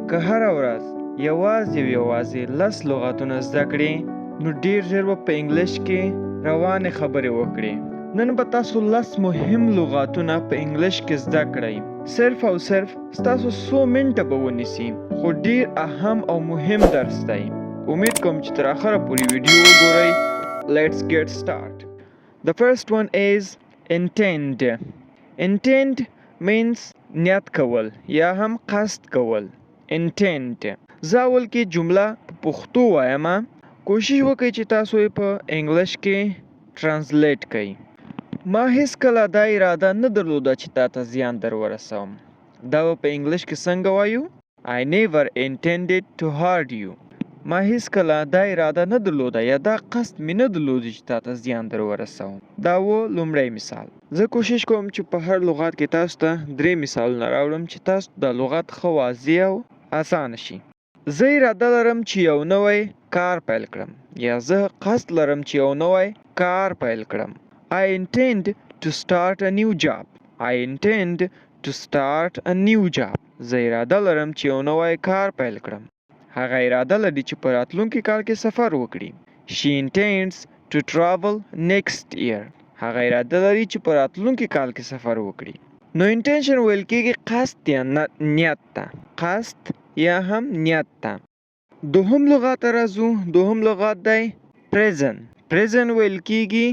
که هره ورځ یوازې 10 لغاتونه زده کړې نو ډیر ژر به په انګلیش کې روانې خبرې وکړې. نن به تاسو 10 مهم لغاتونه په انګلیش کې زده کړئ. صرف او صرف ستاسو 100 منټه به ونیسي، خو ډیر اهم او مهم درس دی. امید کوم چې تر اخره پورې ویډیو وګورئ. Let's get started. The first one is intend. Intend means نیت کول یا هم قصد کول. Intend. زه اول کې جمله په پښتو وایم، کوشش وکړئ چې تاسو یې په انګلیش کې ترانسلیټ کړئ. ما هیڅ کله دا اراده نه درلوده چې تا ته زیان در ورسوم. دا به په انګلیش کې څنګه وایو؟ I never intended to hurt you. ما هیڅ کله دا اراده نه درلوده یا دا قصد مې نه درلوده چې تا ته زیان در ورسوم. دا و لومړی مثال. زه کوشش کوم چې په هر لغات کې تاسو ته 3 مثالونه راوړم چې تاسو د لغات ښه واضح او اسانه شي. زه اراده لرم چې یو نوی کار پیل کړم، یا زه قصد لرم چې یو نوی کار پیل کړم. I intend to start a new job. I intend to start a new job. زه اراده لرم چې یو نوی کار پیل کړم. هغه اراده لري چې په راتلونکي کال کې سفر وکړي. She intends to travel next year. هغه اراده لري چې په راتلونکي کال کې سفر وکړي. نو intention ویل کېږي قصد یا نیت ته. قصد یا هم نیت ته. دوهم لغات راځو. دوهم لغات دی prison. prison ویل کېږي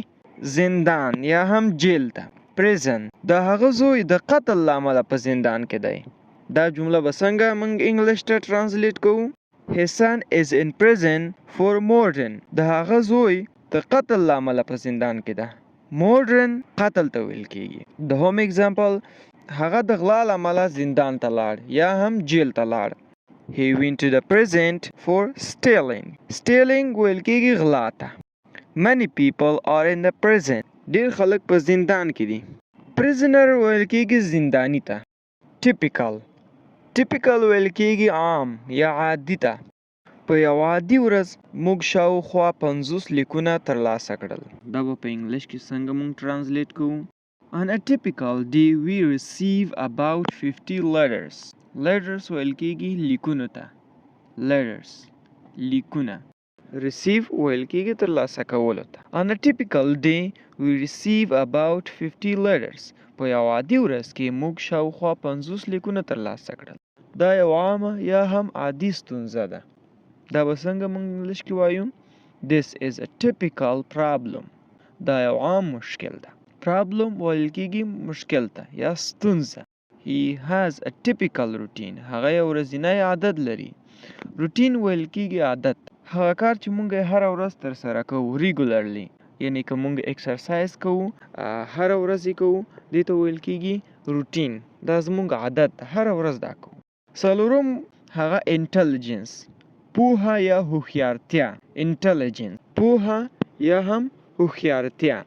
زندان یا هم جیل ته. prison د هغه زوی د قتل له امله په زندان کې دی. دا جمله به څنګه موږ انګلیش ته ترانسلیټ کوو؟ His son is in prison for murder. د هغه زوی د قتل له امله په زندان کې ده. murder قتل ته ویل کېږي. دوهم اگزامپل، هغه د غلا له امله زندان ته لاړ یا هم جیل ته لاړ. He went to the prison for stealing. stealing ویل کېږي غلا ته. Many people are in the prison. ډیر خلک په زندان کې دي. prisoner ویل کېږي زندانی ته. typical ویل کېږي عام یا عادي ته. په یو عادي ورځ موږ شاوخوا 50 لیکونه ترلاسه کړل. دا به په انګلیش کې څنګه موږ ترانسلیټ کوو؟ On a typical day we receive about 50 letters. letters ویل کېږي لیکونو ته. letters لیکونه. receive ویل کېږي ترلاسه کولو ته. On a typical day we receive about 50 letters. په یو عادي ورځ کې موږ شاوخوا 50 لیکونه ترلاسه کړل. دا یو عامه یا هم عادي ستونزه ده. دا به څنګه موږ انګلیش کې وایو؟ This is a typical problem. دا یو عام مشکل ده. problem ویل کېږي مشکل ته یا ستونزه. He has a typical routine. هغه یو ورځنی عادت لري. routine ویل کېږي عادت. هغه کار چې موږ هره ورځ ترسره کوو regularly. یعنی که موږ اکسرسایز کوو هر ورځ یې کوو، دې ته ویل کېږي روټین. دا زموږ عادت ده، هر ورځ دا کوو. څلورم هغه انټلیجنس، پوهه یا هوښیارتیا. انټلیجنس پوهه یا هم هوښیارتیا.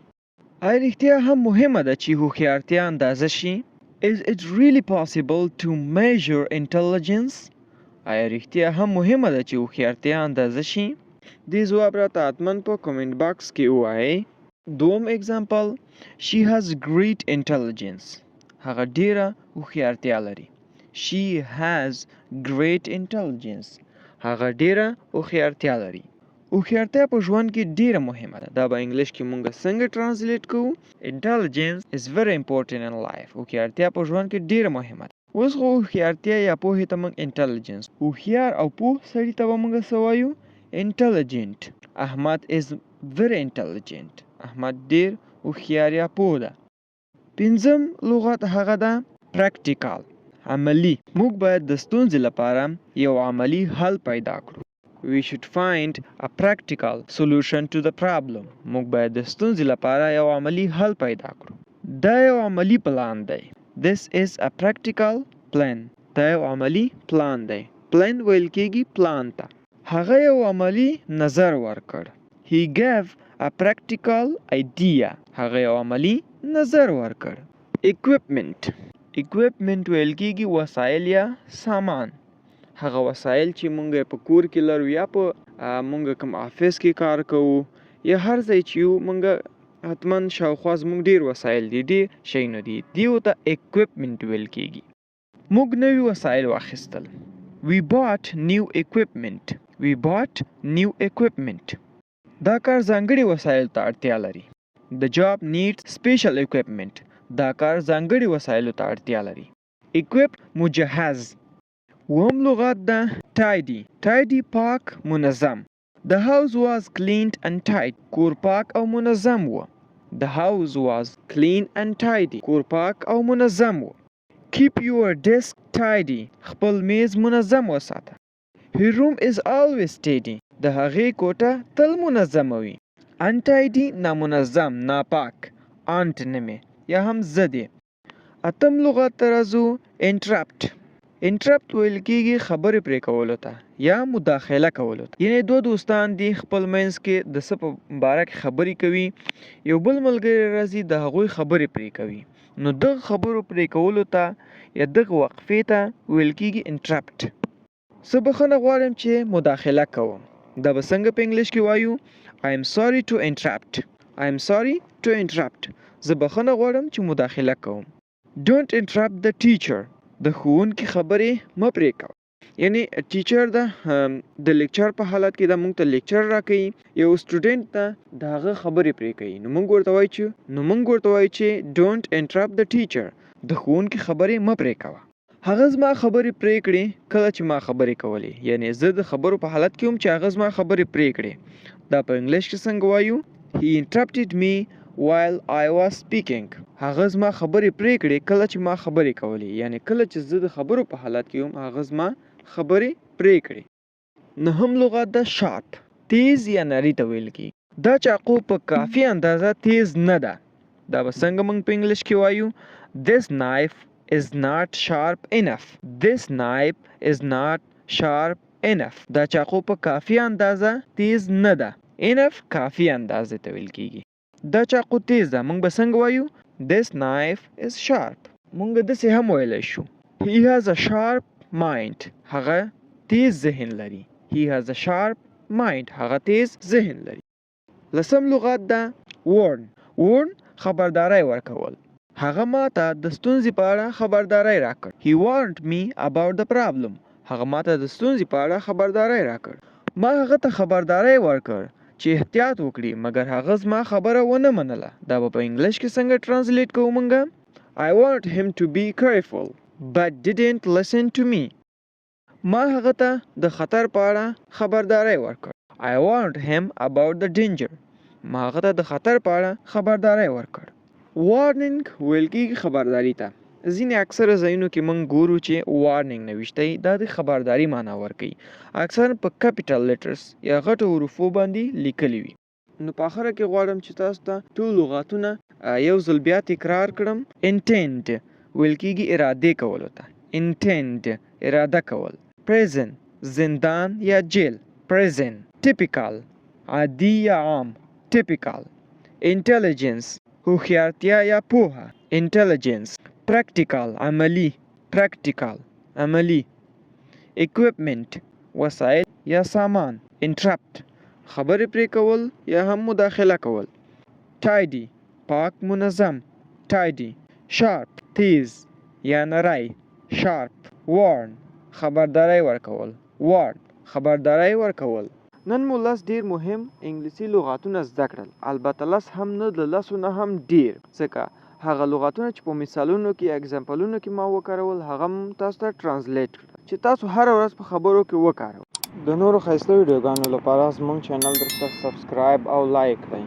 آیا رښتیا هم مهمه ده چې هوښیارتیا اندازه شي؟ Is it really possible to measure intelligence؟ آیا رښتیا هم مهمه ده چې هوښیارتیا اندازه شي؟ دې ځواب راته حتماً په کمنټ باکس کې ووایئ. دوم اگزامپل، she has great intelligence. هغه ډیره هوښیارتیا لري. she has great intelligence. هغه ډیره هوښیارتیا لري. هوښیارتیا په ژوند کې ډیره مهمه ده. دا به انګلیش کې مونږ څنګه ترانسلیټ کوو؟ intelligence is very important in life. هوښیارتیا په ژوند کې ډیره مهمه ده. اوس خو هوښیارتیا یا پوهې ته مونږ انټلیجنس، هوښیار او پوه سړي ته به مونږ څه وایو؟ intelligent. احمد is very intelligent. احمد ډیر هوښیار یا پوه ده. پنځم لغت هغه ده practical. عملی. موږ باید د ستونزې لپاره یو عملی حل پیدا کړو. We should find a practical solution to the problem. موږ باید د ستونزې لپاره یو عملی حل پیدا کړو. دا یو عملی پلان دی. This is a practical plan. دا یو عملی پلان دی. plan ویل کېږي پلان ته. هغه یو عملی نظر ورکړ. He gave a practical idea. هغه یو عملی نظر ورکړ. equipment ویل کېږي وسایل یا سامان. هغه وسایل چې مونږ په کور کې لرو یا په مونږ کوم آفیس کې کار کوو یا هر ځای چې یو مونږ حتما شاوخوا زموږ ډیر وسایل دي، ډیر شیونه دي. دیو ته equipment ویل کېږي. موږ نوي وسایل واخیستل. We bought new equipment. We bought new equipment. دا کار ځانګړي وسایل ته اړتیا لري. The job needs special equipment. دا کار ځانګړي وسایلو ته اړتیا لري. Equipped مجهز. وهم لغت ده tidy. Tidy پاک منظم. The house was cleaned and tidy. کور پاک او منظم و. The house was clean and tidy. کور پاک او منظم و. Keep your desk tidy. خپل میز منظم وساته. Her room is always tidy. د هغې کوټه تل منظمه وي. Untidy نامنظم ناپاک. Antonymy یا هم ضد. اتم لغت ته راځو interrupt. Interrupt ویل کېږي خبرې پرې کولو ته یا مداخله کولو ته. یعنې دوه دوستان دي خپل منځ کې د څه په باره کې خبرې کوي، یو بل ملګری راځي د هغوی خبرې پرې کوي، نو دغه خبرو پرې کولو ته یا دغه وقفې ته ویل کېږي interrupt. زه بخښنه غواړم چې مداخله کوم. دا به څنګه په انګلیش کې وایو؟ I am sorry to interrupt. I am sorry to interrupt. زه بخښنه غواړم چې مداخله کوم. Don't interrupt the teacher. د ښوونکي خبرې مه پرې کوه. یعنی ټیچر د لیکچر په حالت کې دا موږ ته لیکچر راکوي، یو سټوډنټ ته د هغه خبرې پرې کوي، نو موږ ورته وایو چې don't interrupt the teacher. د ښوونکي خبرې مه پرې کوه. هغه زما خبرې پرې کړې کله چې ما خبرې کولې. یعنی زه د خبرو په حالت کې هم چې هغه زما خبرې پرې کړې. دا په انګلیش کې څنګه وایو؟ He interrupted me while I was speaking. هغه زما خبرې پرې کړې کله چې ما خبرې کولې. یعنی کله چې زه د خبرو په حالت کې هم هغه زما خبرې پرې کړې. نهم لغت ده sharp. تیز یا نری ته ویل کېږي. دا چاقو په کافي اندازه تیز نه ده. دا به څنګه موږ په انګلیش کې وایو؟ This knife is not sharp enough. This knife is not sharp enough. دا چاقو په کافي اندازه تیز نه ده. Enough کافي اندازه ته ویل کېږي. دا چاقو تیز ده. موږ به څنګه وایو؟ This knife is sharp. موږ داسې هم ویلی شو. He has a sharp mind. هغه تیز ذهن لري. He has a sharp mind. هغه تیز ذهن لري. لسم لغت ده warn. warn خبرداری ورکول. هغه ما ته د ستونزې په اړه خبرداری راکړ. He warned me about the problem. هغه ما ته د ستونزې په اړه خبرداری راکړ. ما هغه ته خبرداری ورکړ چې احتیاط وکړي، مګر هغه زما خبره ونه منله. دا به په انګلیش کې څنګه ترانسلیټ کوو موږ؟ I warned him to be careful but didn't listen to me. ما هغه ته د خطر په اړه خبرداری ورکړ. I warned him about the danger. ما هغه ته د خطر په اړه خبرداری ورکړ. وارنینګ ویل کېږي خبرداري ته. ځینې اکثره ځایونو کې موږ ګورو چې وارنینګ نوشته دا د خبرداري معنا ورکوي. اکثر په کیپیټل لیټرز یا غټو حروفو باندې لیکلي وي. نو په اخره کې غواړم چې تاسو ته ټول لغاتونه یو ځل بیا تکرار کړم. انټینډ ویل کېږي ارادې کولو ته. انټینډ اراده کول. پریزن زندان یا جیل. پریزن. ټیپیکل عادي یا عام. ټیپیکل. انټیلیجنس هوښیارتیا یا پوهه. انټیلیجنس. پریکټیکل عملی. پریکټیکل عملی. اکویپمنٹ وسایل یا سامان. انټرپټ خبرې پرې کول یا هم مداخله کول. ټایډي پاک منظم. ټایډي. شارپ تیز یا نری. شارپ. وارن خبرداری ورکول. وارن خبرداری ورکول. نن مو لس ډیر مهم انګلیسي لغاتونه زده کړل. البته لس هم نه، د لسو نه هم ډیر، ځکه هغه لغاتونه چې په مثالونو کې اګزامپلونو کې ما وکارول هغه هم تاسو ته ترانسلیټ کړل چې تاسو هره ورځ په خبرو کې وکاروئ. د نورو ښایسته ویډیوګانو لپاره زموږ چینل درته سبسکرایب او لایک کړئ.